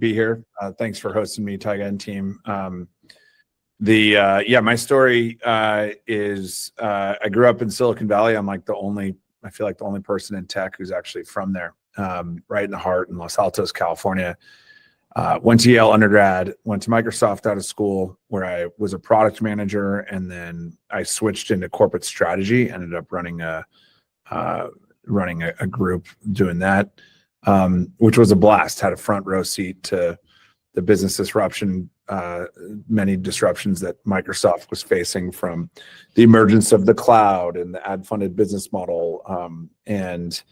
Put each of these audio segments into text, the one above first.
be here. Thanks for hosting me, Tyga and team. My story is I grew up in Silicon Valley. I'm like I feel like the only person in tech who's actually from there, right in the heart in Los Altos, California. Went to Yale undergrad, went to Microsoft out of school where I was a product manager, and then I switched into corporate strategy, ended up running a group doing that, which was a blast. Had a front row seat to the business disruption, many disruptions that Microsoft was facing, from the emergence of the cloud and the ad-funded business model, and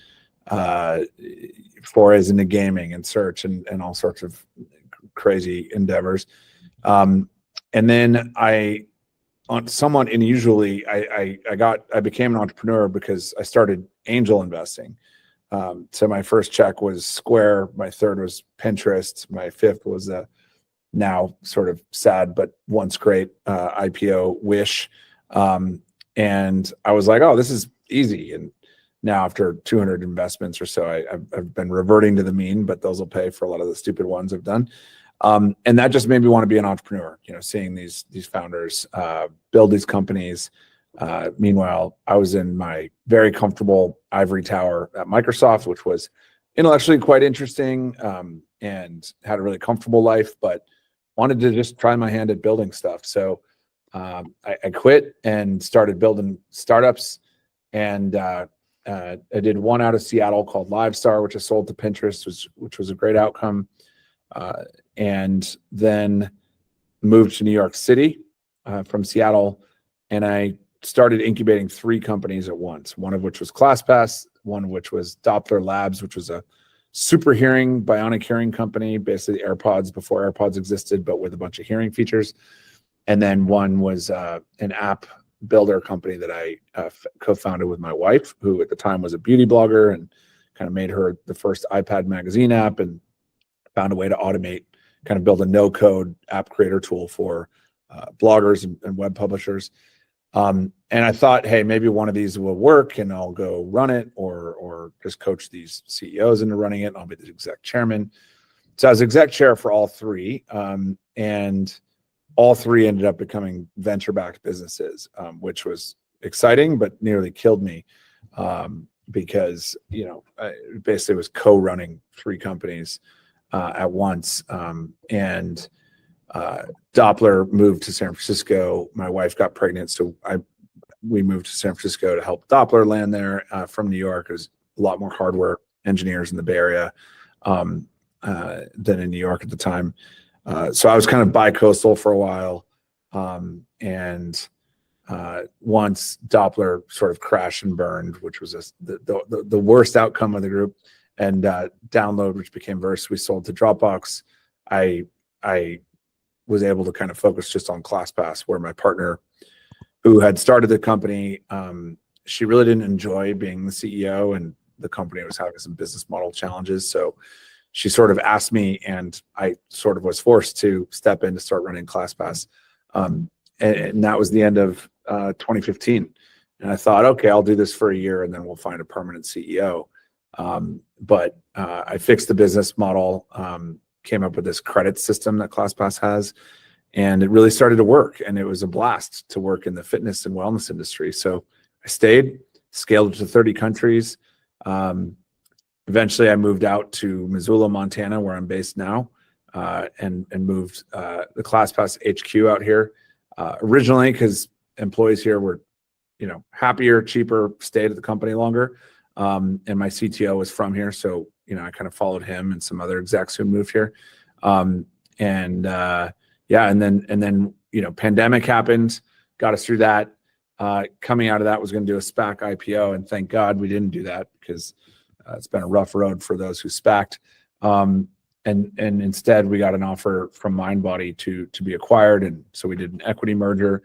forays into gaming and search and all sorts of crazy endeavors. And then somewhat unusually, I became an entrepreneur because I started angel investing. So my first check was Square, my third was Pinterest, my fifth was a now sort of sad but once great IPO, Wish. And I was like, oh, this is easy. And now after 200 investments or so, I've been reverting to the mean, but those will pay for a lot of the stupid ones I've done. And that just made me want to be an entrepreneur, seeing these founders build these companies. Meanwhile, I was in my very comfortable ivory tower at Microsoft, which was intellectually quite interesting, and had a really comfortable life, but wanted to just try my hand at building stuff. So I quit and started building startups, and I did one out of Seattle called LiveStar, which I sold to Pinterest, which was a great outcome. And then moved to New York City from Seattle, and I started incubating 3 companies at once, one of which was ClassPass, one of which was Doppler Labs, which was a super hearing, bionic hearing company, basically AirPods before AirPods existed, but with a bunch of hearing features. And then one was an app builder company that I co-founded with my wife, who at the time was a beauty blogger, and kind of made her the first iPad magazine app, and found a way to automate, kind of build a no-code app creator tool for bloggers and web publishers. And I thought, hey, maybe one of these will work and I'll go run it, or just coach these CEOs into running it, and I'll be the exec chairman. So I was exec chair for all 3. And all 3 ended up becoming venture-backed businesses, which was exciting, but nearly killed me, because, I basically was co-running 3 companies at once. And Doppler moved to San Francisco. My wife got pregnant, so we moved to San Francisco to help Doppler land there from New York. There's a lot more hardware engineers in the Bay Area than in New York at the time. So I was kind of bi-coastal for a while. And once Doppler sort of crashed and burned, which was the worst outcome of the group, and Download, which became Verse, we sold to Dropbox, I was able to kind of focus just on ClassPass, where my partner, who had started the company, she really didn't enjoy being the CEO, and the company was having some business model challenges. So she sort of asked me, and I sort of was forced to step in to start running ClassPass. And that was the end of 2015. And I thought, okay, I'll do this for a year and then we'll find a permanent CEO. But I fixed the business model, came up with this credit system that ClassPass has, and it really started to work. And it was a blast to work in the fitness and wellness industry. So I stayed, scaled to 30 countries. Eventually I moved out to Missoula, Montana, where I'm based now, and moved the ClassPass HQ out here, originally because employees here were, happier, cheaper, stayed at the company longer. And my CTO was from here. So, I kind of followed him and some other execs who moved here. And then, pandemic happened, got us through that. Coming out of that was going to do a SPAC IPO. And thank God we didn't do that, because it's been a rough road for those who SPAC'd. And instead we got an offer from Mindbody to be acquired. And so we did an equity merger.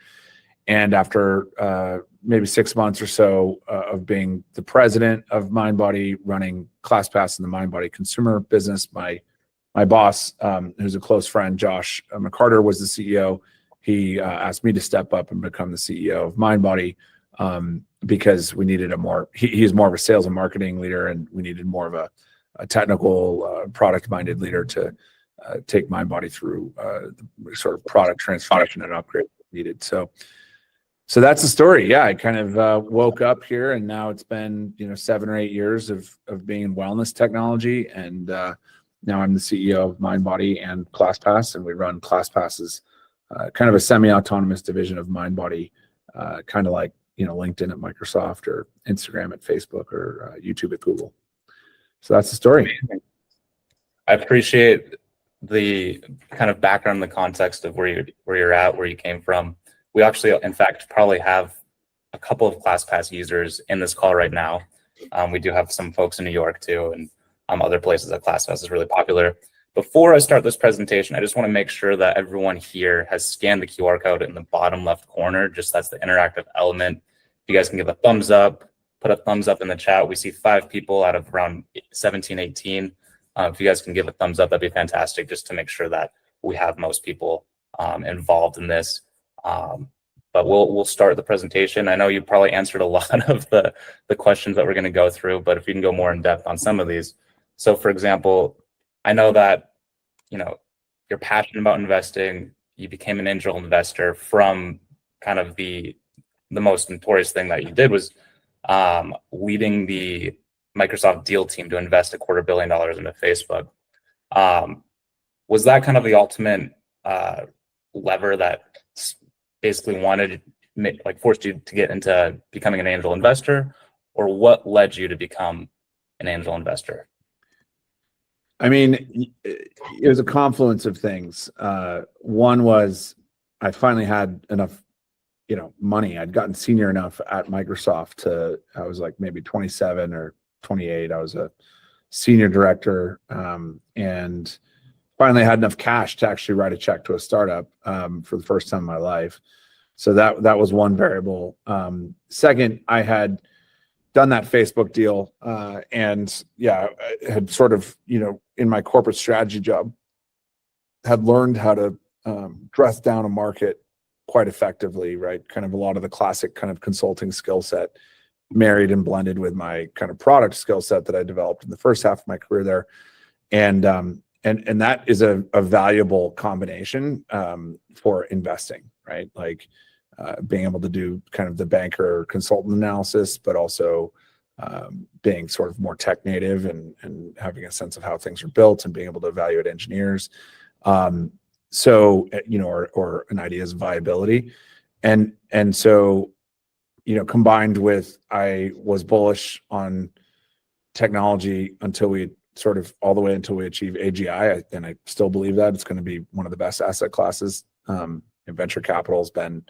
And after maybe 6 months or so of being the president of Mindbody, running ClassPass and the Mindbody consumer business, my boss, who's a close friend, Josh McCarter, was the CEO. He asked me to step up and become the CEO of Mindbody, because we needed he's more of a sales and marketing leader, and we needed more of a technical, product-minded leader to take Mindbody through the sort of product transformation and upgrade needed. So that's the story. Yeah, I kind of woke up here, and now it's been 7 or 8 years of being in wellness technology, and now I'm the CEO of Mindbody and ClassPass, and we run ClassPass as kind of a semi-autonomous division of Mindbody, kind of like LinkedIn at Microsoft or Instagram at Facebook or YouTube at Google. So that's the story. I appreciate the kind of background, the context of where you're at, where you came from. We actually, in fact, probably have a couple of ClassPass users in this call right now. We do have some folks in New York too, and other places that ClassPass is really popular. Before I start this presentation, I just want to make sure that everyone here has scanned the QR code in the bottom left corner. Just that's the interactive element. If you guys can give a thumbs up, put a thumbs up in the chat. We see 5 people out of around 17, 18. If you guys can give a thumbs up, that'd be fantastic, just to make sure that we have most people involved in this. But we'll start the presentation. I know you probably answered a lot of the questions that we're going to go through, but if you can go more in depth on some of these. So for example, I know that you're passionate about investing. You became an angel investor from kind of the most notorious thing that you did was leading the Microsoft deal team to invest $250 million into Facebook. Was that kind of the ultimate lever that basically forced you to get into becoming an angel investor, or what led you to become an angel investor? I mean, it was a confluence of things. One was I finally had enough, money. I'd gotten senior enough at Microsoft I was like maybe 27 or 28. I was a senior director, and finally had enough cash to actually write a check to a startup for the first time in my life. So that was one variable. Second, I had done that Facebook deal, and I had sort of, in my corporate strategy job, had learned how to dress down a market quite effectively, right? Kind of a lot of the classic kind of consulting skill set married and blended with my kind of product skill set that I developed in the first half of my career there. And that is a valuable combination for investing, right? Like being able to do kind of the banker consultant analysis, but also being sort of more tech native and having a sense of how things are built and being able to evaluate engineers. So, or an idea's viability. And so, combined with, I was bullish on technology until we sort of all the way until we achieve AGI. And I still believe that it's going to be one of the best asset classes. And venture capital has been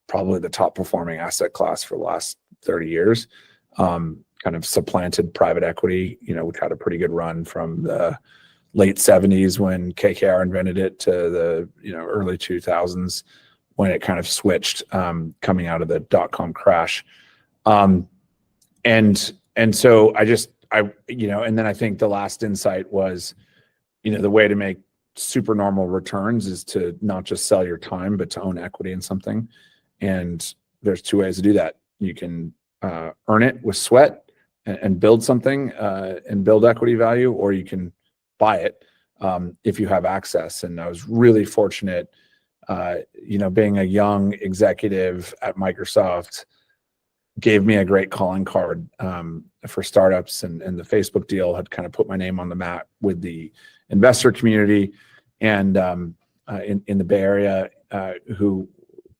probably the top performing asset class for the last 30 years. Kind of supplanted private equity. We've had a pretty good run from the late 70s when KKR invented it to the early 2000s when it kind of switched, coming out of the dot-com crash. And so and then I think the last insight was, the way to make super normal returns is to not just sell your time, but to own equity in something. And there's 2 ways to do that. You can earn it with sweat and build something and build equity value, or you can buy it if you have access. And I was really fortunate, being a young executive at Microsoft gave me a great calling card for startups, and the Facebook deal had kind of put my name on the map with the investor community and in the Bay Area who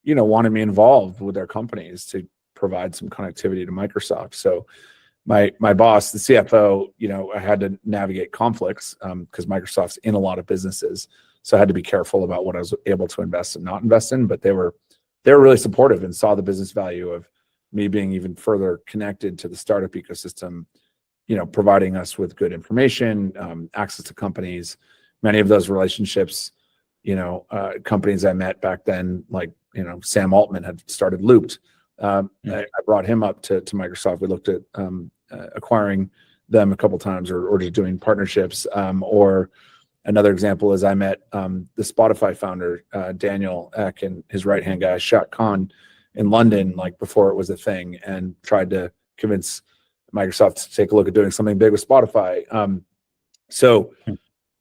wanted me involved with their companies to provide some connectivity to Microsoft. So my boss, the CFO, I had to navigate conflicts because Microsoft's in a lot of businesses, so I had to be careful about what I was able to invest and not invest in. But they were really supportive and saw the business value of me being even further connected to the startup ecosystem, providing us with good information, access to companies. Many of those relationships, companies I met back then, like, Sam Altman had started Looped. I brought him up to Microsoft. We looked at acquiring them a couple times or just doing partnerships. Or another example is I met the Spotify founder, Daniel Ek, and his right-hand guy, Shaq Khan, in London, like before it was a thing, and tried to convince Microsoft to take a look at doing something big with Spotify. So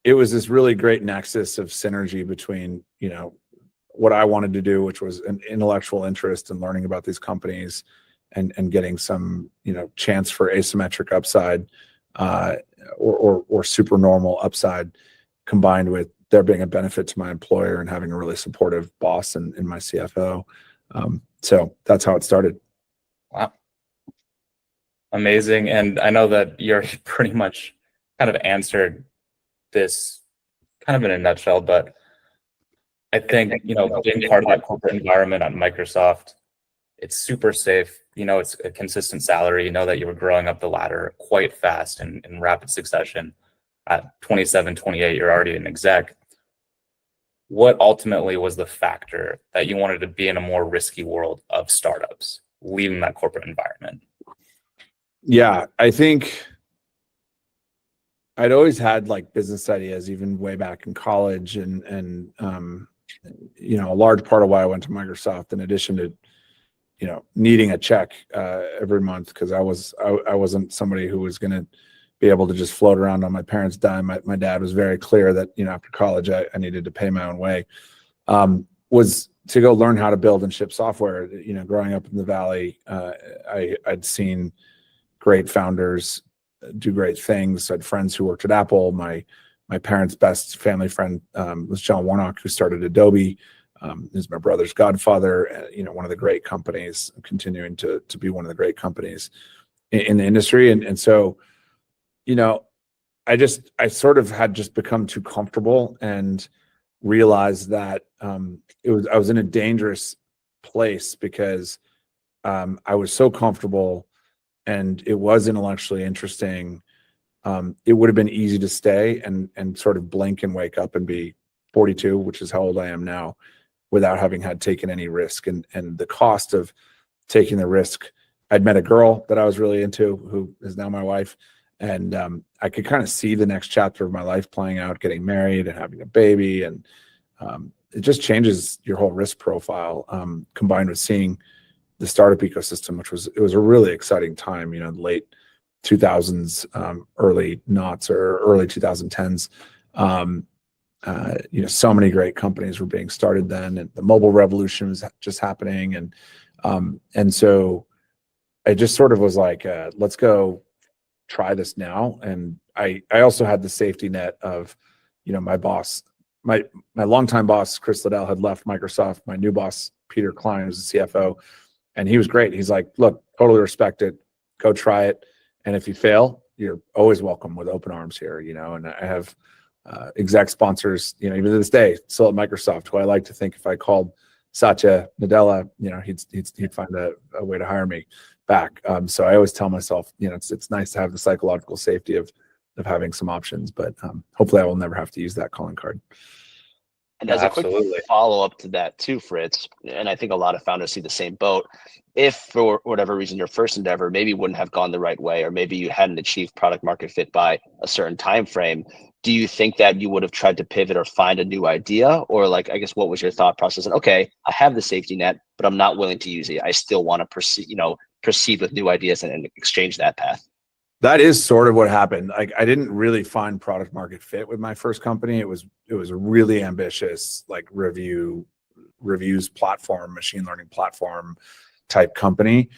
it was this really great nexus of synergy between, you know, what I wanted to do, which was an intellectual interest in learning about these companies and getting some, you know, chance for asymmetric upside, or super normal upside, combined with there being a benefit to my employer and having a really supportive boss in my CFO. So that's how it started. Wow. Amazing. And I know that you're pretty much kind of answered this kind of in a nutshell, but I think, you know, being part of that corporate environment at Microsoft, it's super safe. You know, it's a consistent salary. You know that you were growing up the ladder quite fast and in rapid succession. At 27, 28, you're already an exec. What ultimately was the factor that you wanted to be in a more risky world of startups, leaving that corporate environment? Yeah, I think I'd always had like business ideas, even way back in college, and you know, a large part of why I went to Microsoft, in addition to, you know, needing a check every month, because I wasn't somebody who was going to be able to just float around on my parents' dime. My dad was very clear that, you know, after college I needed to pay my own way. Was to go learn how to build and ship software. You know, growing up in the Valley, I'd seen great founders do great things. I had friends who worked at Apple. My parents' best family friend was John Warnock, who started Adobe. He's my brother's godfather. You know, one of the great companies, continuing to be one of the great companies in the industry. And so, you know, I sort of had just become too comfortable and realized that I was in a dangerous place, because I was so comfortable and it was intellectually interesting. It would have been easy to stay and sort of blink and wake up and be 42, which is how old I am now, without having had taken any risk. And the cost of taking the risk, I'd met a girl that I was really into, who is now my wife. And I could kind of see the next chapter of my life playing out, getting married and having a baby. And it just changes your whole risk profile, combined with seeing the startup ecosystem, it was a really exciting time, you know, late 2000s, early noughts or early 2010s. You know, so many great companies were being started then, and the mobile revolution was just happening. And so I just sort of was like, let's go try this now. And I also had the safety net of, you know, my boss, my longtime boss, Chris Liddell, had left Microsoft. My new boss, Peter Klein, was the CFO, and he was great. He's like, look, totally respect it. Go try it. And if you fail, you're always welcome with open arms here, you know. And I have exec sponsors, you know, even to this day, still at Microsoft, who I like to think if I called Satya Nadella, you know, he'd find a way to hire me back. So I always tell myself, you know, it's nice to have the psychological safety of having some options, but hopefully I will never have to use that calling card. And as a quick follow-up to that too, Fritz, and I think a lot of founders see the same boat, if for whatever reason your first endeavor maybe wouldn't have gone the right way, or maybe you hadn't achieved product market fit by a certain time frame, do you think that you would have tried to pivot or find a new idea? Or like, I guess, what was your thought process? And okay, I have the safety net, but I'm not willing to use it. I still want to proceed with new ideas and exchange that path. That is sort of what happened. Like, I didn't really find product market fit with my first company. It was a really ambitious, like, reviews platform, machine learning platform type company.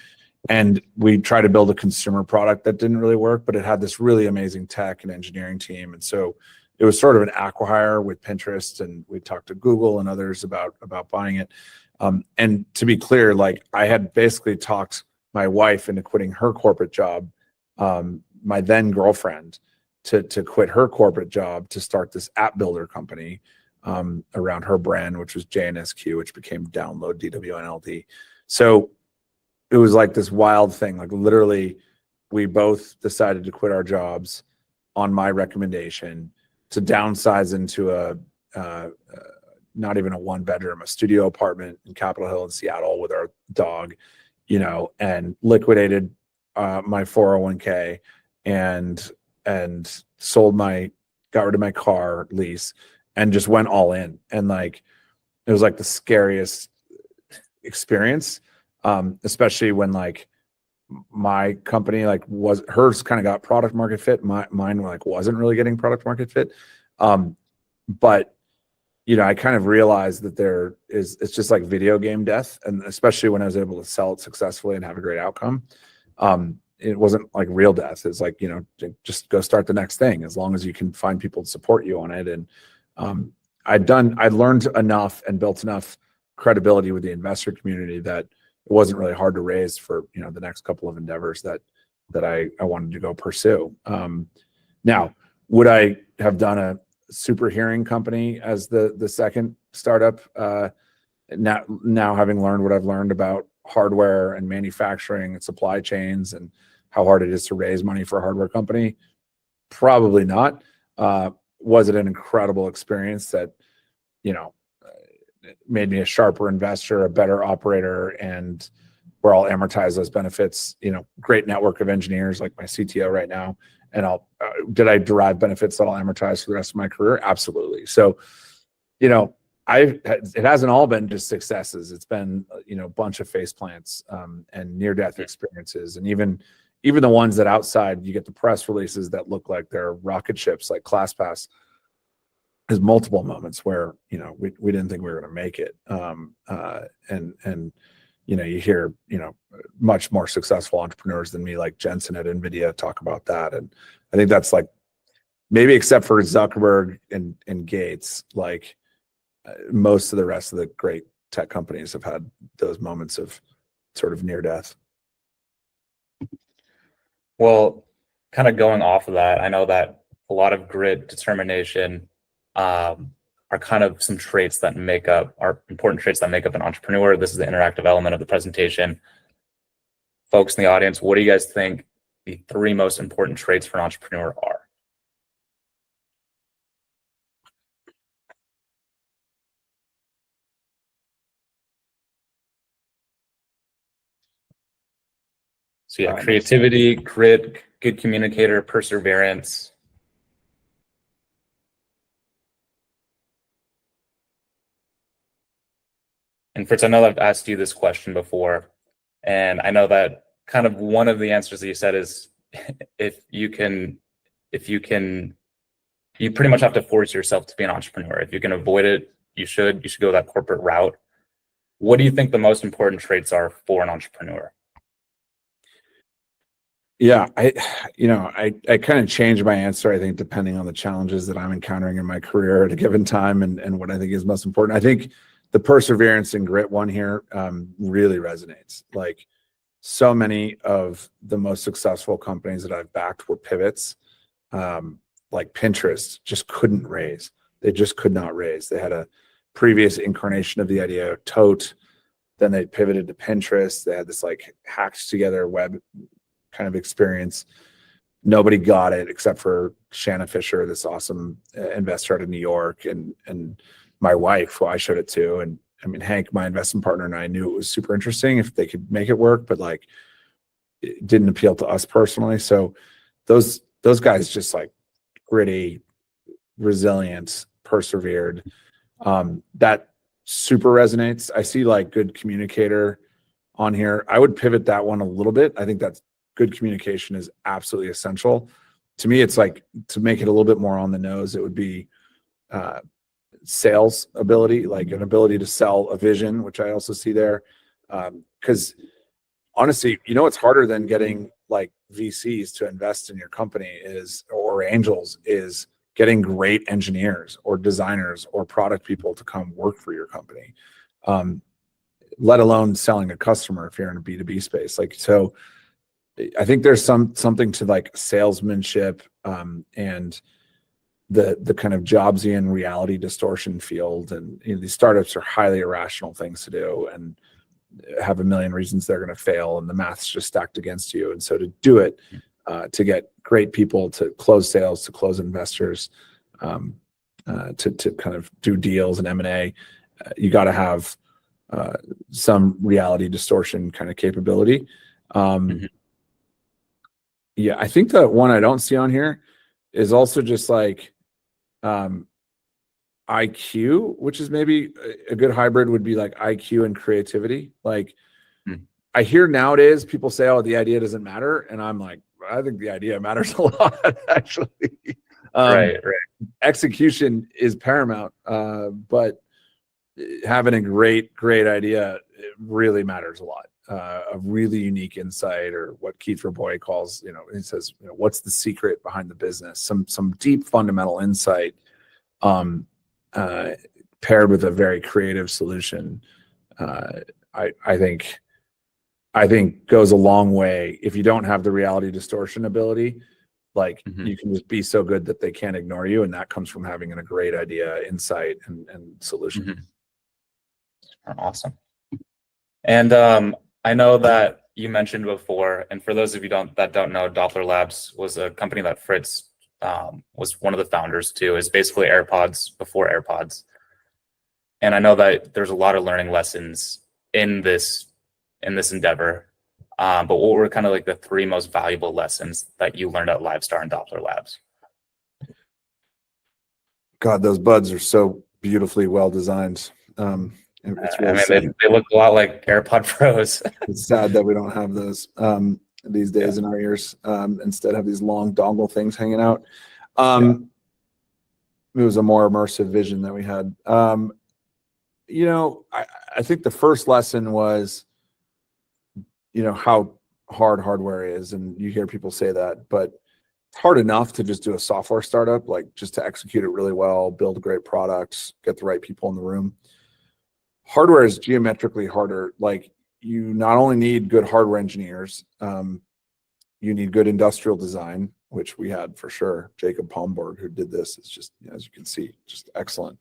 And we tried to build a consumer product that didn't really work, but it had this really amazing tech and engineering team. And so it was sort of an acqui-hire with Pinterest, and we talked to Google and others about buying it. And to be clear, like, I had basically talked my wife into quitting her corporate job, my then girlfriend, to quit her corporate job to start this app builder company around her brand, which was JNSQ, which became Download, DWNLD. So it was like this wild thing. Like, literally, we both decided to quit our jobs on my recommendation to downsize into a not even a one-bedroom, a studio apartment in Capitol Hill in Seattle with our dog, you know, and liquidated my 401k and got rid of my car lease and just went all in. And like, it was like the scariest experience, especially when like my company, like, hers kind of got product market fit. Mine like wasn't really getting product market fit. But I kind of realized that it's just like video game death. And especially when I was able to sell it successfully and have a great outcome, it wasn't like real death. It's like, just go start the next thing as long as you can find people to support you on it. And I'd learned enough and built enough credibility with the investor community that it wasn't really hard to raise for, the next couple of endeavors that I wanted to go pursue. Now, would I have done a super hearing company as the second startup? Now having learned what I've learned about hardware and manufacturing and supply chains and how hard it is to raise money for a hardware company, probably not. Was it an incredible experience that, made me a sharper investor, a better operator, and where I'll amortize those benefits, great network of engineers like my CTO right now. And did I derive benefits that I'll amortize for the rest of my career? Absolutely. So, it hasn't all been just successes. It's been, a bunch of face plants and near-death experiences. And even the ones that outside, you get the press releases that look like they're rocket ships, like ClassPass. There's multiple moments where, we didn't think we were going to make it. And you hear, much more successful entrepreneurs than me, like Jensen at NVIDIA, talk about that. And I think that's like, maybe except for Zuckerberg and Gates, like most of the rest of the great tech companies have had those moments of sort of near death. Well, kind of going off of that, I know that a lot of grit, determination, are kind of some traits that are important traits that make up an entrepreneur. This is the interactive element of the presentation. Folks in the audience, what do you guys think the 3 most important traits for an entrepreneur are? So yeah, creativity, grit, good communicator, perseverance. And Fritz, I know I've asked you this question before, and I know that kind of one of the answers that you said is you pretty much have to force yourself to be an entrepreneur. If you can avoid it, you should go that corporate route. What do you think the most important traits are for an entrepreneur? Yeah, I kind of change my answer, I think, depending on the challenges that I'm encountering in my career at a given time and what I think is most important. I think the perseverance and grit one here really resonates. Like, so many of the most successful companies that I've backed were pivots. Like Pinterest just couldn't raise. They just could not raise. They had a previous incarnation of the idea of Tote. Then they pivoted to Pinterest. They had this like hacked together web kind of experience. Nobody got it except for Shanna Fisher, this awesome investor out of New York, and my wife, who I showed it to. And I mean, Hank, my investment partner, and I knew it was super interesting if they could make it work, but like it didn't appeal to us personally. So those guys just like gritty, resilient, persevered. That super resonates. I see like good communicator on here. I would pivot that one a little bit. I think that's good communication is absolutely essential. To me, it's like, to make it a little bit more on the nose, it would be sales ability, like an ability to sell a vision, which I also see there. Because honestly, it's harder than getting like VCs to invest in your company or angels is getting great engineers or designers or product people to come work for your company, let alone selling a customer if you're in a B2B space. Like, so I think there's something to like salesmanship and the kind of Jobsian reality distortion field. And these startups are highly irrational things to do and have a million reasons they're going to fail, and the math's just stacked against you. And so to do it, to get great people to close sales, to close investors, to kind of do deals and M&A, you got to have some reality distortion kind of capability. Yeah, I think the one I don't see on here is also just like IQ, which is maybe a good hybrid would be like IQ and creativity. Like I hear nowadays people say, oh, the idea doesn't matter. And I'm like, I think the idea matters a lot, actually. Right. Execution is paramount, but having a great idea, it really matters a lot. A really unique insight, or what Keith Raboy calls, he says, what's the secret behind the business? Some deep fundamental insight, paired with a very creative solution. I think goes a long way. If you don't have the reality distortion ability, like you can just be so good that they can't ignore you, and that comes from having a great idea, insight, and solution. Awesome. And I know that you mentioned before, and for those of you that don't know, Doppler Labs was a company that Fritz was one of the founders too. It's basically AirPods before AirPods. And I know that there's a lot of learning lessons in this endeavor. But what were kind of like the 3 most valuable lessons that you learned at LiveStar and Doppler Labs? God, those buds are so beautifully well designed. It's really they look a lot like AirPod Pros. It's sad that we don't have those these days in our ears. Instead, have these long dongle things hanging out. It was a more immersive vision that we had. I think the first lesson was, how hard hardware is, and you hear people say that, but it's hard enough to just do a software startup, like just to execute it really well, build great products, get the right people in the room. Hardware is geometrically harder. Like, you not only need good hardware engineers, you need good industrial design, which we had for sure. Jacob Palmborg, who did this, is just, as you can see, just excellent.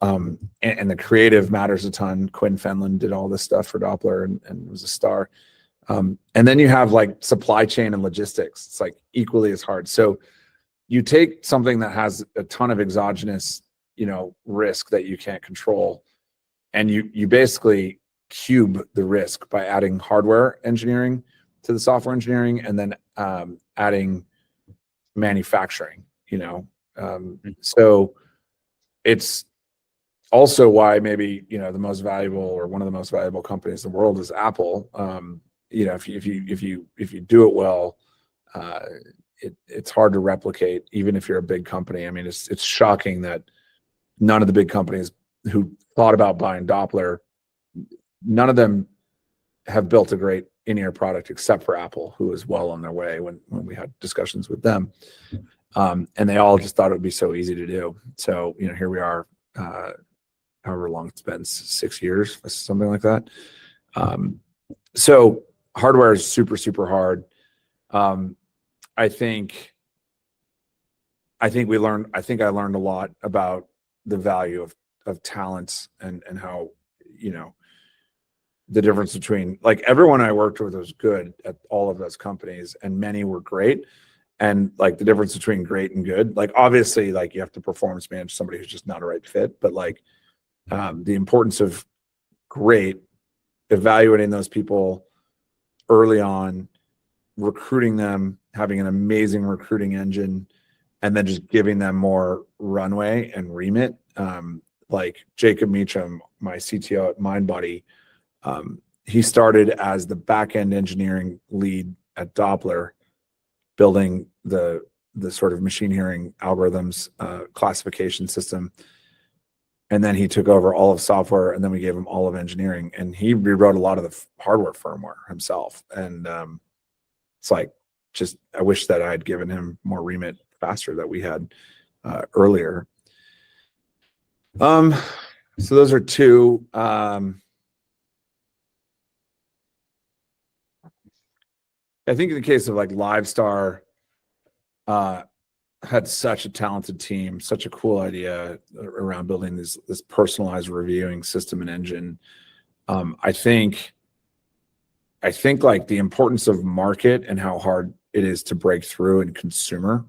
And the creative matters a ton. Quinn Fenlon did all this stuff for Doppler and was a star. And then you have like supply chain and logistics. It's like equally as hard. So you take something that has a ton of exogenous, risk that you can't control, and you basically cube the risk by adding hardware engineering to the software engineering, and then adding manufacturing, so it's also why maybe, the most valuable, or one of the most valuable companies in the world is Apple. If you do it well, it's hard to replicate, even if you're a big company. I mean, it's shocking that none of the big companies who thought about buying Doppler, none of them have built a great in-ear product except for Apple, who is well on their way when we had discussions with them. And they all just thought it would be so easy to do. So, here we are, however long it's been, 6 years, something like that. So hardware is super, super hard. I think I learned a lot about the value of talents and how, the difference between, like, everyone I worked with was good at all of those companies, and many were great. And like, the difference between great and good, like, obviously, like, you have to performance manage somebody who's just not a right fit, but like, the importance of great, evaluating those people early on, recruiting them, having an amazing recruiting engine, and then just giving them more runway and remit. Like Jacob Meacham, my CTO at Mindbody, he started as the back-end engineering lead at Doppler, building the sort of machine hearing algorithms, classification system. And then he took over all of software, and then we gave him all of engineering, and he rewrote a lot of the hardware firmware himself. And it's like, just, I wish that I had given him more remit faster, that we had earlier. So those are 2. I think in the case of like LiveStar, had such a talented team, such a cool idea around building this personalized reviewing system and engine. I think like the importance of market and how hard it is to break through in consumer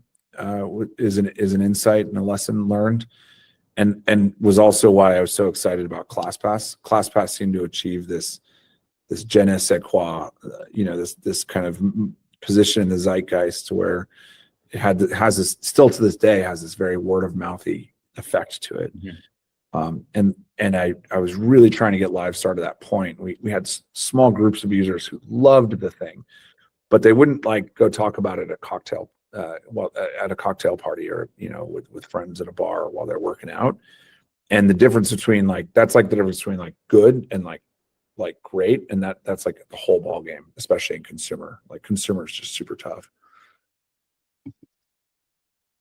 is an insight and a lesson learned, and was also why I was so excited about ClassPass. ClassPass seemed to achieve this je ne sais quoi, this kind of position in the zeitgeist, to where it has this, still to this day, has this very word of mouthy effect to it. And I was really trying to get LiveStar to that point. We had small groups of users who loved the thing, but they wouldn't like go talk about it at cocktail at a cocktail party or, with friends at a bar while they're working out. And the difference between that's like the difference between like good and like great. And that's like the whole ball game, especially in consumer. Like consumer is just super tough.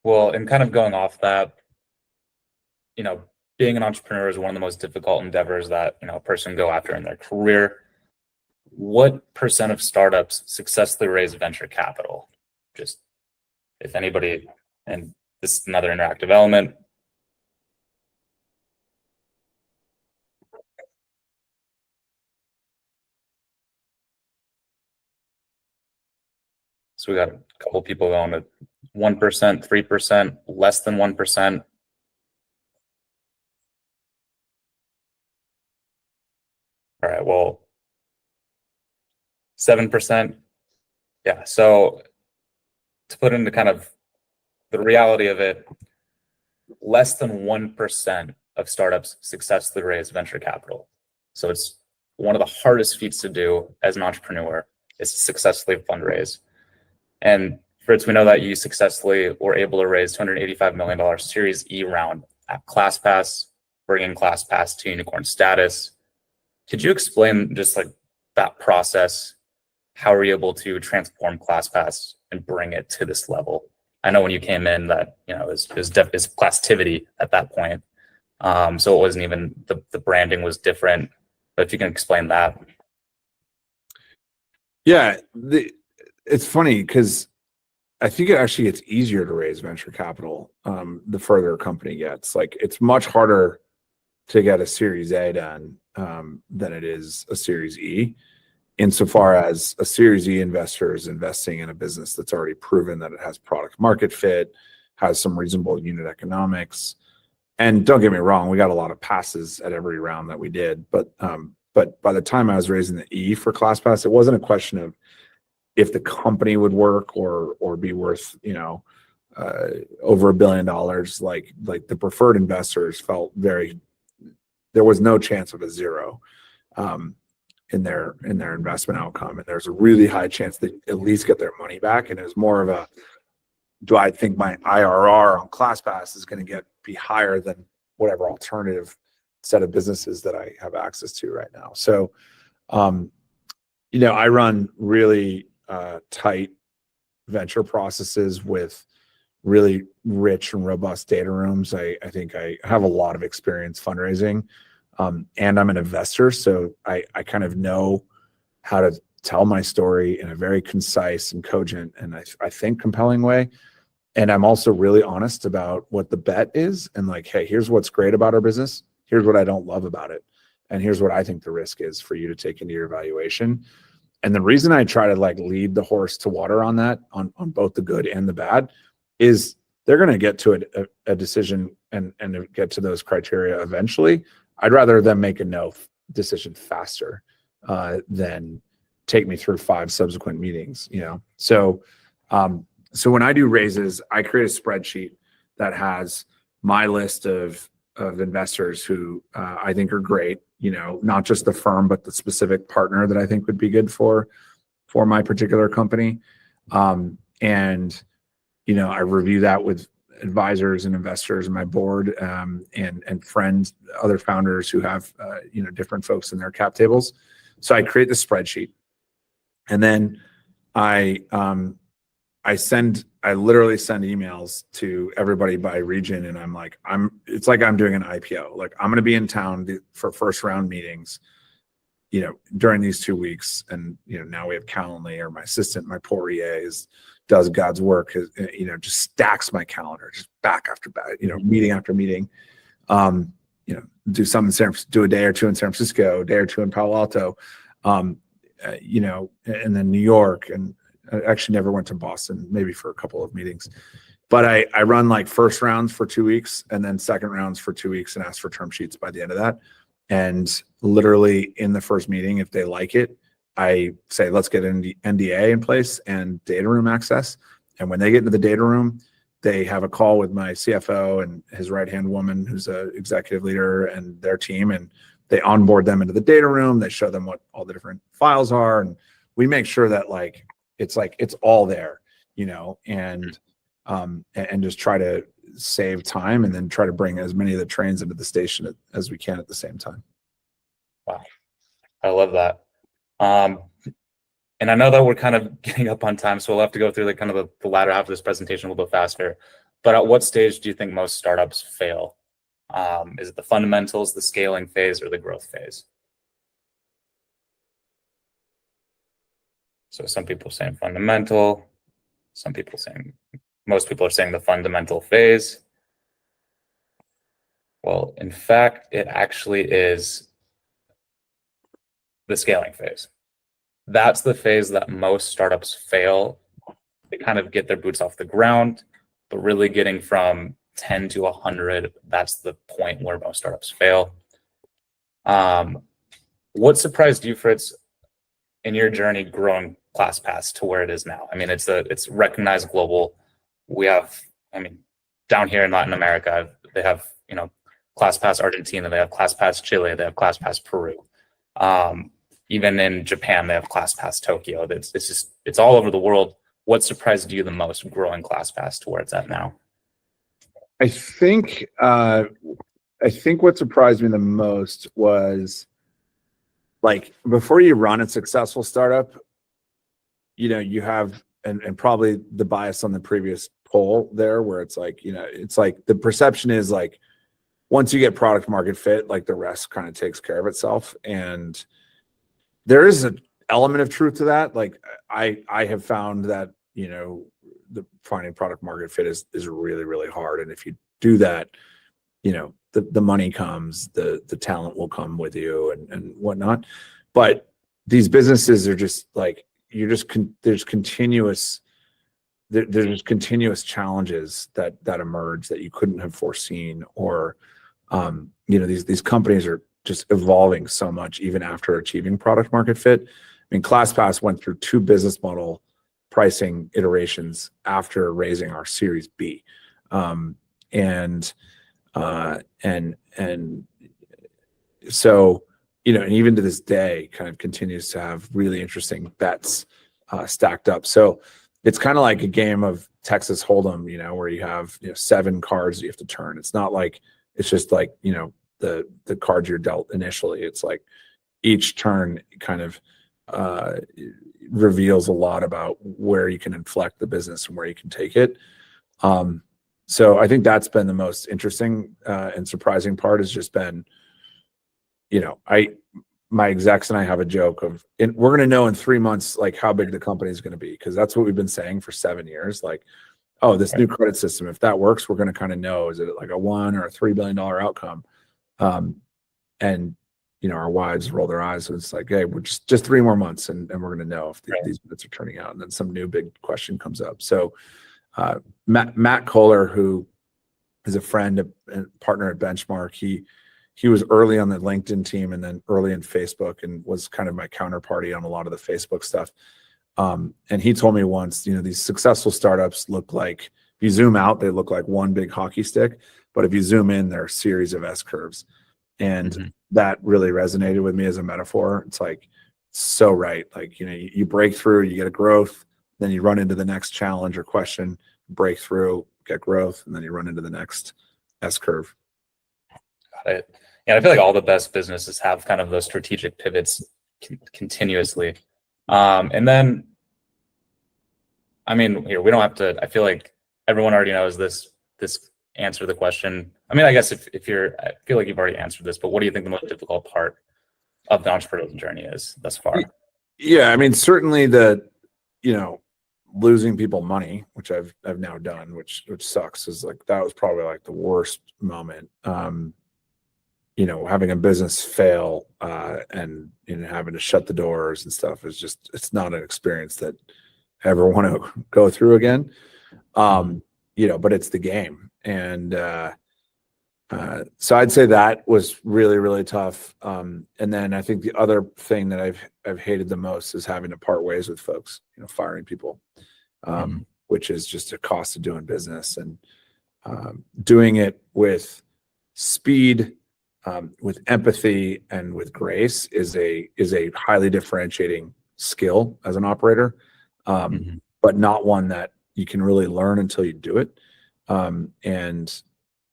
Well, and kind of going off that, being an entrepreneur is one of the most difficult endeavors that, a person go after in their career. What percent of startups successfully raise venture capital? Just if anybody, and this is another interactive element. So we got a couple people going at 1%, 3%, less than 1%. All right, well, 7%. Yeah, so to put into kind of the reality of it, less than 1% of startups successfully raise venture capital. So it's one of the hardest feats to do as an entrepreneur is to successfully fundraise. And Fritz, we know that you successfully were able to raise $285 million Series E round at ClassPass, bringing ClassPass to unicorn status. Could you explain just like that process? How were you able to transform ClassPass and bring it to this level? I know when you came in that, it was Classtivity at that point. So it wasn't even, the branding was different, but if you can explain that. Yeah, it's funny because I think it actually gets easier to raise venture capital the further a company gets. Like it's much harder to get a Series A done than it is a Series E, insofar as a Series E investor is investing in a business that's already proven that it has product market fit, has some reasonable unit economics. And don't get me wrong, we got a lot of passes at every round that we did, but by the time I was raising the E for ClassPass, it wasn't a question of if the company would work or be worth over $1 billion. Like the preferred investors felt there was no chance of a zero in their investment outcome, and there's a really high chance they at least get their money back. And it was more of a, do I think my IRR on ClassPass is going to be higher than whatever alternative set of businesses that I have access to right now? So, I run really tight venture processes with really rich and robust data rooms. I think I have a lot of experience fundraising, and I'm an investor, so I kind of know how to tell my story in a very concise and cogent and I think compelling way. And I'm also really honest about what the bet is and like, hey, here's what's great about our business. Here's what I don't love about it. And here's what I think the risk is for you to take into your evaluation. And the reason I try to lead the horse to water on that, on both the good and the bad, is they're going to get to a decision and get to those criteria eventually. I'd rather them make a no decision faster than take me through 5 subsequent meetings, So when I do raises, I create a spreadsheet that has my list of investors who I think are great, not just the firm, but the specific partner that I think would be good for my particular company. And I review that with advisors and investors in my board, and friends, other founders who have different folks in their cap tables. So I create the spreadsheet, and then I literally send emails to everybody by region, and it's like I'm doing an IPO. Like I'm going to be in town for first round meetings, during these 2 weeks. And, now we have Calendly, or my assistant, my poor EA does God's work, just stacks my calendar, just back after back, meeting after meeting. Do some in San Francisco, do a day or 2 in San Francisco, a day or 2 in Palo Alto, and then New York. And I actually never went to Boston, maybe for a couple of meetings. But I run first rounds for 2 weeks and then second rounds for 2 weeks and ask for term sheets by the end of that. And literally in the first meeting, if they like it, I say, let's get an NDA in place and data room access. And when they get into the data room, they have a call with my CFO and his right-hand woman, who's an executive leader, and their team. And they onboard them into the data room. They show them what all the different files are. And we make sure that it's all there. and just try to save time and then try to bring as many of the trains into the station as we can at the same time. Wow. I love that. And I know that we're kind of getting up on time, so we'll have to go through the latter half of this presentation a little bit faster. But at what stage do you think most startups fail? Is it the fundamentals, the scaling phase, or the growth phase? So some people are saying fundamental, most people are saying the fundamental phase. Well, in fact, it actually is the scaling phase. That's the phase that most startups fail. They kind of get their boots off the ground, but really getting from 10 to 100, that's the point where most startups fail. What surprised you, Fritz, in your journey growing ClassPass to where it is now? I mean, it's recognized global. We have, down here in Latin America, they have, ClassPass Argentina, they have ClassPass Chile, they have ClassPass Peru. Even in Japan, they have ClassPass Tokyo. It's all over the world. What surprised you the most growing ClassPass to where it's at now? I think what surprised me the most was, like, before you run a successful startup, you have, and probably the bias on the previous poll there, where it's like, it's like the perception is like, once you get product market fit, like the rest kind of takes care of itself. And there is an element of truth to that. Like I have found that, the finding product market fit is really, really hard. And if you do that, the money comes, the talent will come with you and whatnot. But these businesses are just like, there's continuous challenges that emerge that you couldn't have foreseen, or these companies are just evolving so much even after achieving product market fit. I mean, ClassPass went through 2 business model pricing iterations after raising our Series B, and so, and even to this day, kind of continues to have really interesting bets stacked up. So it's kind of like a game of Texas Hold'em, where you have 7 cards you have to turn. It's not like it's just like the cards you're dealt initially. It's like each turn kind of reveals a lot about where you can inflect the business and where you can take it. So I think that's been the most interesting and surprising part, has just been, my execs and I have a joke of, we're going to know in 3 months, like, how big the company is going to be. Because that's what we've been saying for 7 years. Like, oh, this new credit system, if that works, we're going to kind of know, is it like a $1 or a $3 billion outcome? And, our wives roll their eyes. So it's like, hey, we're just 3 more months and we're going to know if these bits are turning out. And then some new big question comes up. So Matt Kohler, who is a friend and partner at Benchmark, he was early on the LinkedIn team and then early in Facebook, and was kind of my counterparty on a lot of the Facebook stuff. And he told me once, these successful startups look like, if you zoom out, they look like one big hockey stick, but if you zoom in, they're a series of S curves. And that really resonated with me as a metaphor. It's like, so right. Like, you break through, you get a growth, then you run into the next challenge or question, break through, get growth, and then you run into the next S curve. Got it. Yeah, I feel like all the best businesses have kind of those strategic pivots continuously. And then, here, we don't have to, I feel like everyone already knows this answer to the question. I guess I feel like you've already answered this, but what do you think the most difficult part of the entrepreneurial journey is thus far? Yeah, certainly losing people money, which I've now done, which sucks, is like, that was probably like the worst moment. Having a business fail and having to shut the doors and stuff is just, it's not an experience that I ever want to go through again. But it's the game. And so I'd say that was really, really tough. And then I think the other thing that I've hated the most is having to part ways with folks, firing people, which is just a cost of doing business, and doing it with speed, with empathy, and with grace is a highly differentiating skill as an operator, but not one that you can really learn until you do it. And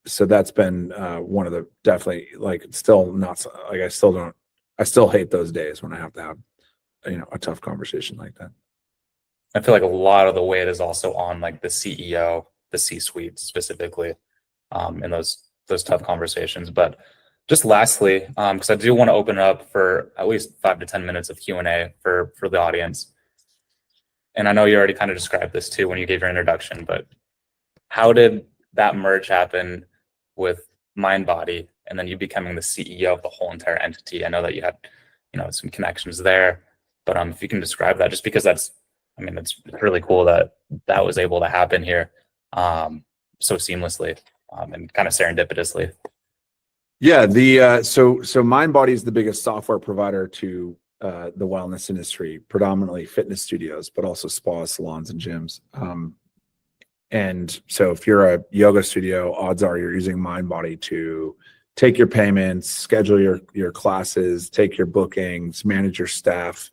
so that's been one of the definitely like still not like I still hate those days when I have to have a tough conversation like that. I feel like a lot of the weight is also on like the CEO, the C-suite specifically, in those tough conversations. But just lastly, because I do want to open it up for at least 5 to 10 minutes of Q&A for the audience. And I know you already kind of described this too when you gave your introduction, but how did that merge happen with Mindbody and then you becoming the CEO of the whole entire entity? I know that you had, some connections there, but if you can describe that, just because it's really cool that was able to happen here so seamlessly and kind of serendipitously. Yeah, so Mindbody is the biggest software provider to the wellness industry, predominantly fitness studios, but also spas, salons, and gyms. And so if you're a yoga studio, odds are you're using Mindbody to take your payments, schedule your classes, take your bookings, manage your staff,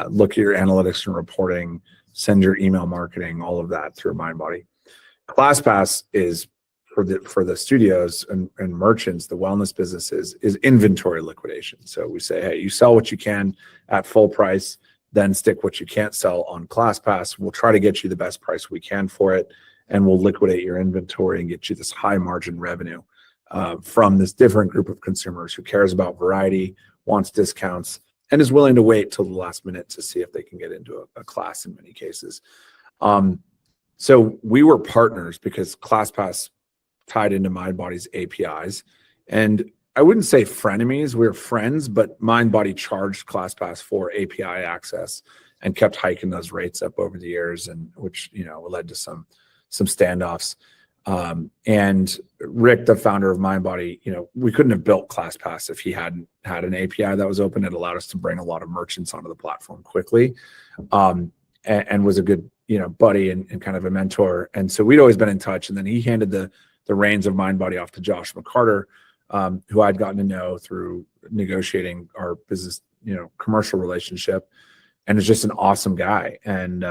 look at your analytics and reporting, send your email marketing, all of that through Mindbody. ClassPass is for the studios and merchants, the wellness businesses, is inventory liquidation. So we say, hey, you sell what you can at full price, then stick what you can't sell on ClassPass. We'll try to get you the best price we can for it, and we'll liquidate your inventory and get you this high margin revenue from this different group of consumers who cares about variety, wants discounts, and is willing to wait till the last minute to see if they can get into a class in many cases. So we were partners because ClassPass tied into Mindbody's APIs. And I wouldn't say frenemies, we were friends, but Mindbody charged ClassPass for API access and kept hiking those rates up over the years, and which led to some standoffs. And Rick, the founder of Mindbody, we couldn't have built ClassPass if he hadn't had an API that was open. It allowed us to bring a lot of merchants onto the platform quickly, and was a good buddy and kind of a mentor. And so we'd always been in touch. And then he handed the reins of Mindbody off to Josh McCarter, who I'd gotten to know through negotiating our business, commercial relationship, and is just an awesome guy. And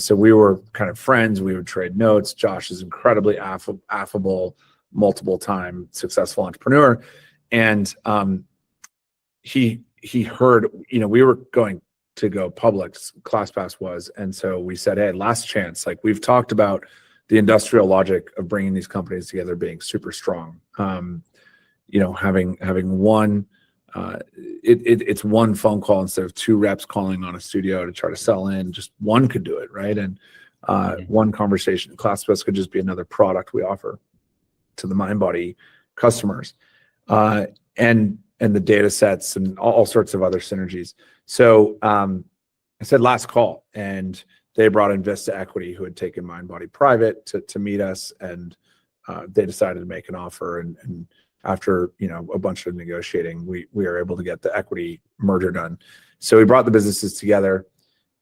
so we were kind of friends. We would trade notes. Josh is incredibly affable, multiple time successful entrepreneur. And he heard, we were going to go public, ClassPass was. And so we said, hey, last chance. Like, we've talked about the industrial logic of bringing these companies together being super strong. Having one, it's one phone call instead of 2 reps calling on a studio to try to sell in. Just one could do it, right? And one conversation. ClassPass could just be another product we offer to the Mindbody customers, and the data sets and all sorts of other synergies. So I said last call, and they brought in Vista Equity, who had taken Mindbody private, to meet us, and they decided to make an offer. And after a bunch of negotiating, we were able to get the equity merger done. So we brought the businesses together,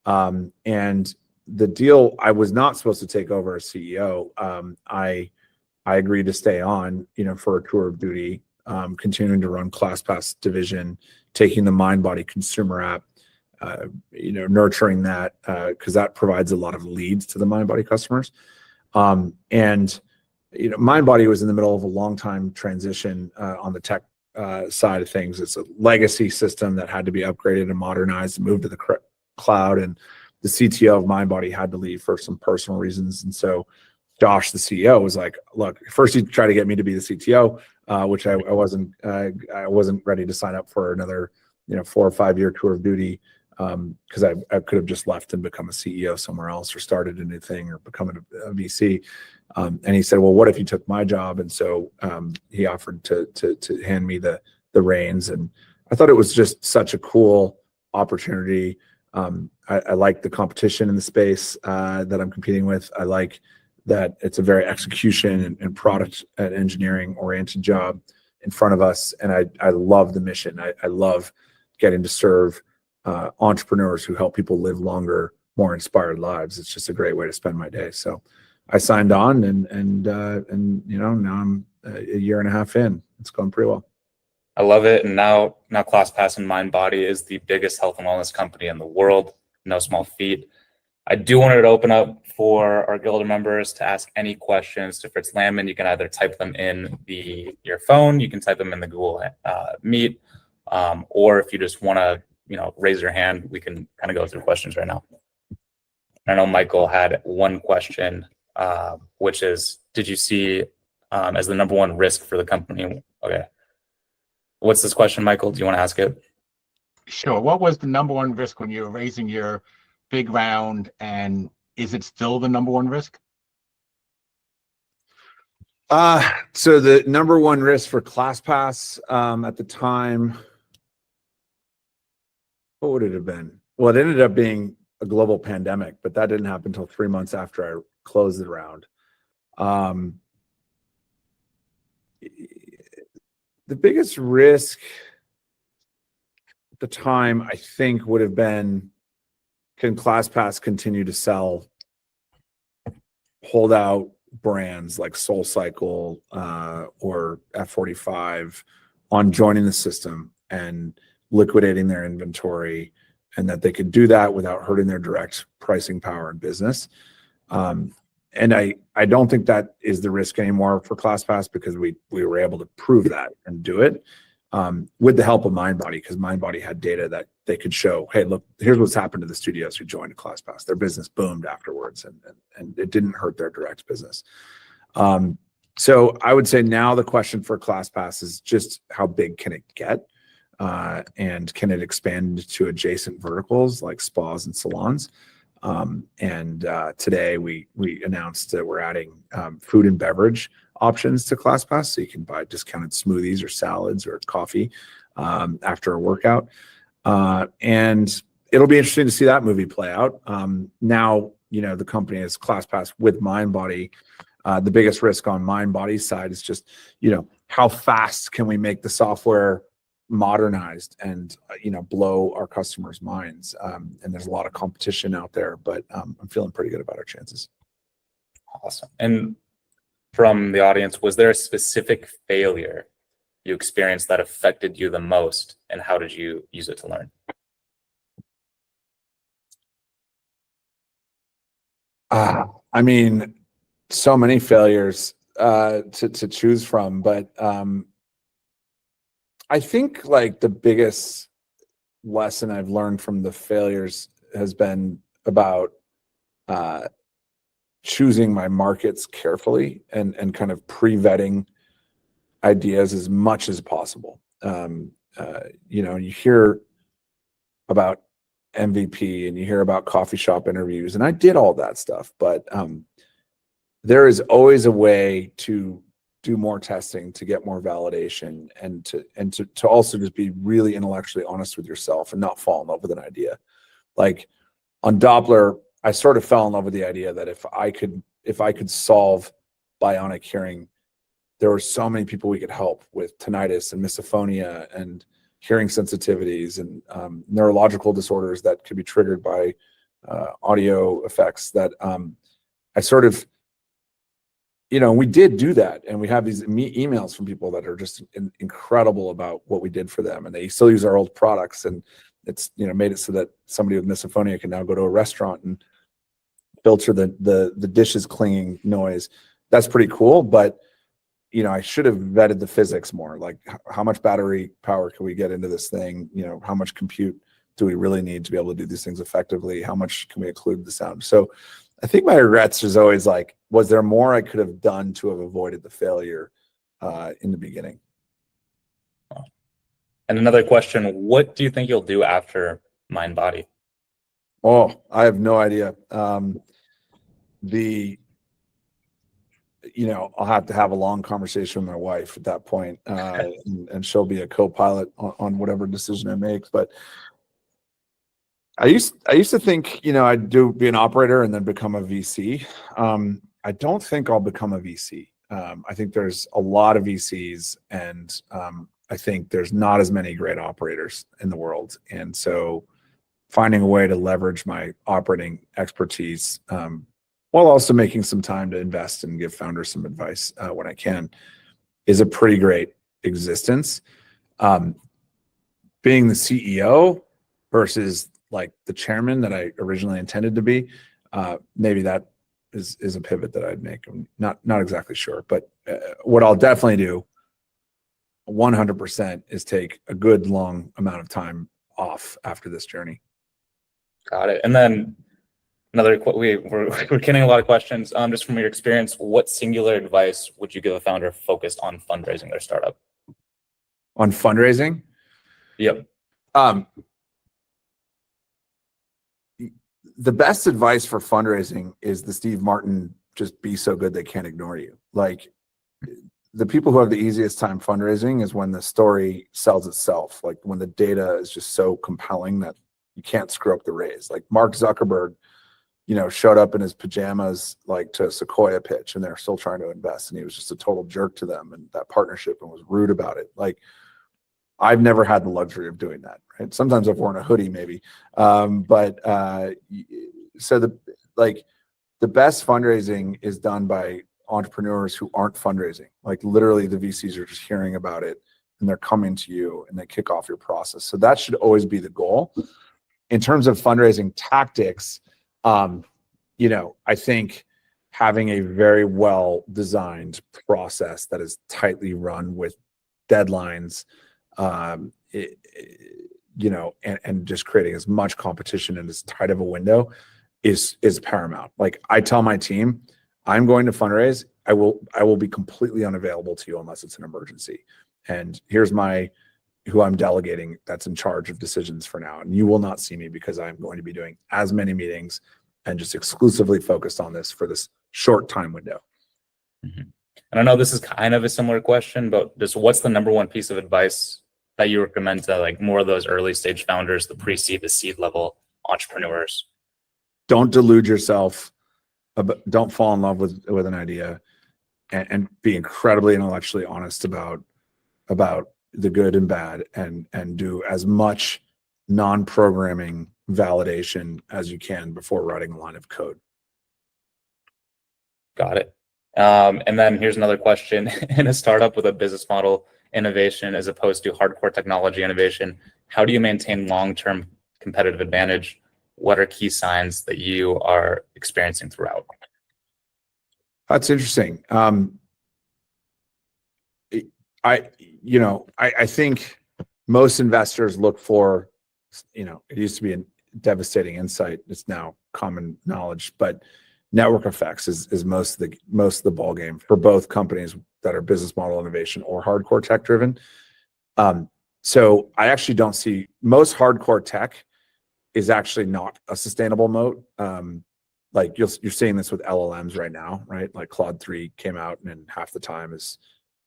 and the deal, I was not supposed to take over as CEO. I agreed to stay on, for a tour of duty, continuing to run ClassPass division, taking the Mindbody consumer app, nurturing that, because that provides a lot of leads to the Mindbody customers. And Mindbody was in the middle of a long time transition on the tech side of things. It's a legacy system that had to be upgraded and modernized and moved to the cloud. And the CTO of Mindbody had to leave for some personal reasons. And so Josh, the CEO, was like, look, first he tried to get me to be the CTO, which I wasn't ready to sign up for another 4 or 5 year tour of duty, because I could have just left and become a CEO somewhere else, or started a new thing, or become a VC. And he said, well, what if you took my job? And so he offered to hand me the reins. And I thought it was just such a cool opportunity. I like the competition in the space that I'm competing with. I like that it's a very execution and product and engineering oriented job in front of us. And I love the mission. I love getting to serve entrepreneurs who help people live longer, more inspired lives. It's just a great way to spend my day. So I signed on, and now I'm a year and a half in. It's going pretty well. I love it. And now ClassPass and Mindbody is the biggest health and wellness company in the world. No small feat. I do want to open up for our Gildre members to ask any questions to Fritz Lanman. You can either type them in your phone, you can type them in the Google Meet, or if you just want to, raise your hand, we can kind of go through questions right now. I know Michael had one question, which is, did you see as the number one risk for the company? Okay. What's this question, Michael? Do you want to ask it? Sure. What was the number one risk when you were raising your big round, and is it still the number one risk? So the number one risk for ClassPass at the time, what would it have been? Well, it ended up being a global pandemic, but that didn't happen until 3 months after I closed the round. The biggest risk at the time, I think, would have been, can ClassPass continue to sell holdout brands like SoulCycle or F45 on joining the system and liquidating their inventory, and that they could do that without hurting their direct pricing power in business. And I don't think that is the risk anymore for ClassPass, because we were able to prove that and do it with the help of Mindbody, because Mindbody had data that they could show, hey, look, here's what's happened to the studios who joined ClassPass. Their business boomed afterwards, and it didn't hurt their direct business. So I would say now the question for ClassPass is just how big can it get? And can it expand to adjacent verticals like spas and salons? Today we announced that we're adding food and beverage options to ClassPass, so you can buy discounted smoothies or salads or coffee after a workout. And it'll be interesting to see that movie play out. Now, the company is ClassPass with Mindbody. The biggest risk on Mindbody's side is just, how fast can we make the software modernized and blow our customers' minds. And there's a lot of competition out there, but I'm feeling pretty good about our chances. Awesome. And from the audience, was there a specific failure you experienced that affected you the most, and how did you use it to learn? I mean, so many failures to choose from, but I think like the biggest lesson I've learned from the failures has been about choosing my markets carefully and kind of pre-vetting ideas as much as possible. You hear about MVP and you hear about coffee shop interviews, and I did all that stuff, but there is always a way to do more testing, to get more validation, and to also just be really intellectually honest with yourself and not fall in love with an idea. Like on Doppler, I sort of fell in love with the idea that if I could solve bionic hearing, there were so many people we could help with tinnitus and misophonia and hearing sensitivities and neurological disorders that could be triggered by audio effects, that I sort of, we did do that, and we have these emails from people that are just incredible about what we did for them, and they still use our old products, and it's made it so that somebody with misophonia can now go to a restaurant and filter the dishes clinging noise. That's pretty cool, but I should have vetted the physics more. Like, how much battery power can we get into this thing? How much compute do we really need to be able to do these things effectively? How much can we include the sound? So I think my regrets is always like, was there more I could have done to have avoided the failure in the beginning? And another question, what do you think you'll do after Mindbody? Oh, I have no idea. I'll have to have a long conversation with my wife at that point, and she'll be a co-pilot on whatever decision I make. But I used to think, I'd be an operator and then become a VC. I don't think I'll become a VC. I think there's a lot of VCs, and I think there's not as many great operators in the world. And so finding a way to leverage my operating expertise while also making some time to invest and give founders some advice when I can is a pretty great existence. Being the CEO versus like the chairman that I originally intended to be, maybe that is a pivot that I'd make. I'm not exactly sure, but what I'll definitely do 100% is take a good long amount of time off after this journey. Got it. And then we're getting a lot of questions. Just from your experience, what singular advice would you give a founder focused on fundraising their startup? On fundraising? Yep. The best advice for fundraising is the Steve Martin, just be so good they can't ignore you. Like, the people who have the easiest time fundraising is when the story sells itself, like when the data is just so compelling that you can't screw up the raise. Like Mark Zuckerberg, showed up in his pajamas like to a Sequoia pitch, and they're still trying to invest, and he was just a total jerk to them and that partnership, and was rude about it. Like, I've never had the luxury of doing that, right? Sometimes I've worn a hoodie maybe. So the best fundraising is done by entrepreneurs who aren't fundraising. Like, literally the VCs are just hearing about it and they're coming to you and they kick off your process. So that should always be the goal. In terms of fundraising tactics, I think having a very well designed process that is tightly run with deadlines, and just creating as much competition in as tight of a window is paramount. Like, I tell my team, I'm going to fundraise. I will be completely unavailable to you unless it's an emergency. And here's who I'm delegating that's in charge of decisions for now. And you will not see me because I'm going to be doing as many meetings and just exclusively focused on this for this short time window. Mm-hmm. And I know this is kind of a similar question, but just what's the number one piece of advice that you recommend to like more of those early stage founders, the pre-seed, the seed level entrepreneurs? Don't delude yourself. Don't fall in love with an idea, and be incredibly intellectually honest about the good and bad, and do as much non-programming validation as you can before writing a line of code. Got it. And then here's another question. In a startup with a business model innovation as opposed to hardcore technology innovation, how do you maintain long-term competitive advantage? What are key signs that you are experiencing throughout? That's interesting. I think most investors look for, it used to be a devastating insight. It's now common knowledge, but network effects is most of the ball game for both companies that are business model innovation or hardcore tech driven. So I actually don't see, most hardcore tech is actually not a sustainable moat. Like you're seeing this with LLMs right now, right? Like Claude 3 came out and in half the time is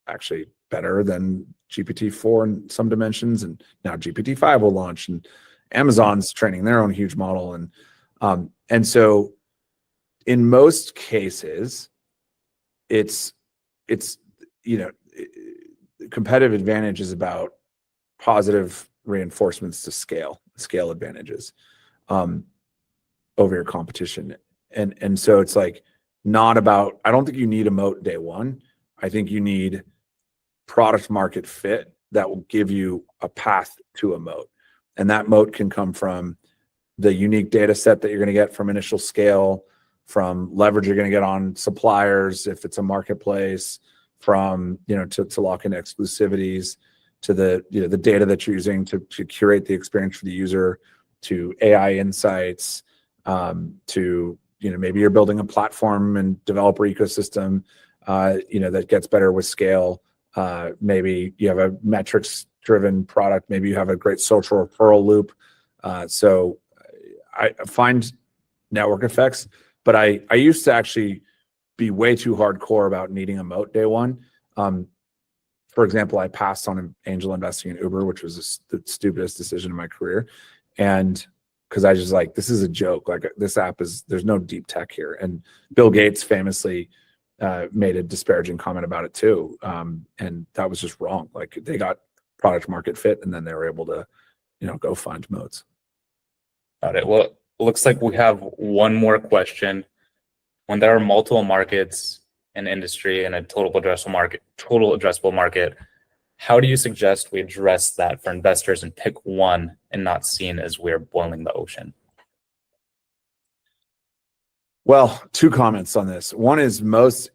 actually better than GPT-4 in some dimensions. And now GPT-5 will launch, and Amazon's training their own huge model. And so in most cases, it's competitive advantage is about positive reinforcements to scale advantages over your competition. And so it's like not about, I don't think you need a moat day one. I think you need product market fit that will give you a path to a moat. And that moat can come from the unique data set that you're going to get from initial scale, from leverage you're going to get on suppliers if it's a marketplace, from to lock in exclusivities, to the the data that you're using to curate the experience for the user, to AI insights, to maybe you're building a platform and developer ecosystem that gets better with scale. Maybe you have a metrics driven product, maybe you have a great social referral loop. So I find network effects, but I used to actually be way too hardcore about needing a moat day one. For example, I passed on angel investing in Uber, which was the stupidest decision in my career. And because I just like, this is a joke. Like, this app there's no deep tech here. And Bill Gates famously made a disparaging comment about it too. And that was just wrong. Like, they got product market fit, and then they were able to, go find moats. Got it. Well, it looks like we have one more question. When there are multiple markets in industry and a total addressable market, How do you suggest we address that for investors and pick one and not seen as we're boiling the ocean? Well, two comments on this. One is most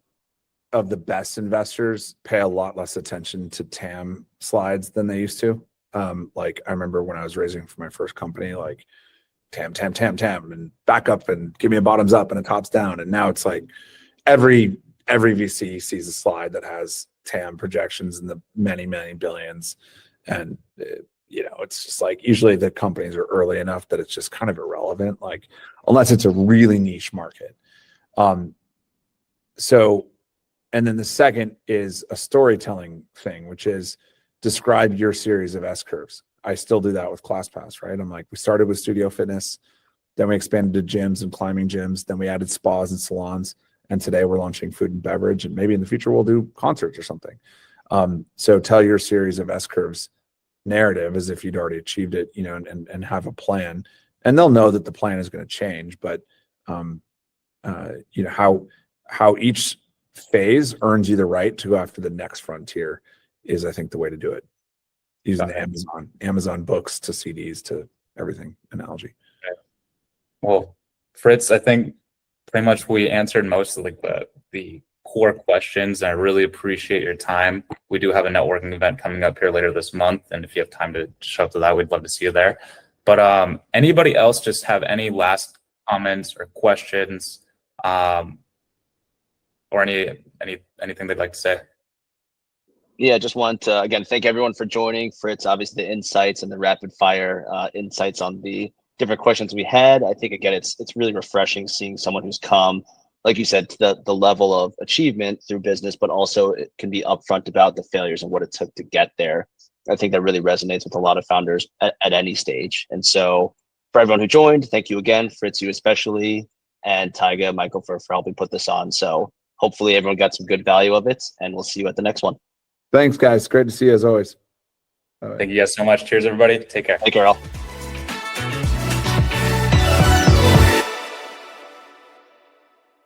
of the best investors pay a lot less attention to TAM slides than they used to. Like I remember when I was raising for my first company, like TAM, and back up and give me a bottoms up and a tops down. And now it's like every VC sees a slide that has TAM projections in the many billions. And it's just like usually the companies are early enough that it's just kind of irrelevant, like unless it's a really niche market. And then the second is a storytelling thing, which is describe your series of S curves. I still do that with ClassPass, right? I'm like, we started with studio fitness, then we expanded to gyms and climbing gyms, then we added spas and salons, and today we're launching food and beverage, and maybe in the future we'll do concerts or something. So tell your series of S curves narrative as if you'd already achieved it, and have a plan, and they'll know that the plan is going to change, but how each phase earns you the right to go after the next frontier is, I think, the way to do it. Using the Amazon books to CDs to everything analogy. Okay. Well, Fritz, I think pretty much we answered most of the core questions, and I really appreciate your time. We do have a networking event coming up here later this month, and if you have time to show up to that, we'd love to see you there. But anybody else just have any last comments or questions, or anything they'd like to say? Yeah, just want to again thank everyone for joining. Fritz, obviously the insights and the rapid fire insights on the different questions we had. I think again it's really refreshing seeing someone who's come, like you said, to the level of achievement through business, but also it can be upfront about the failures and what it took to get there. I think that really resonates with a lot of founders at any stage. And so for everyone who joined, thank you again, Fritz, you especially, and Tyga, Michael for helping put this on. So hopefully everyone got some good value of it, and we'll see you at the next one. Thanks, guys. Great to see you as always. Thank you guys so much. Cheers, everybody. Take care. Take care, all.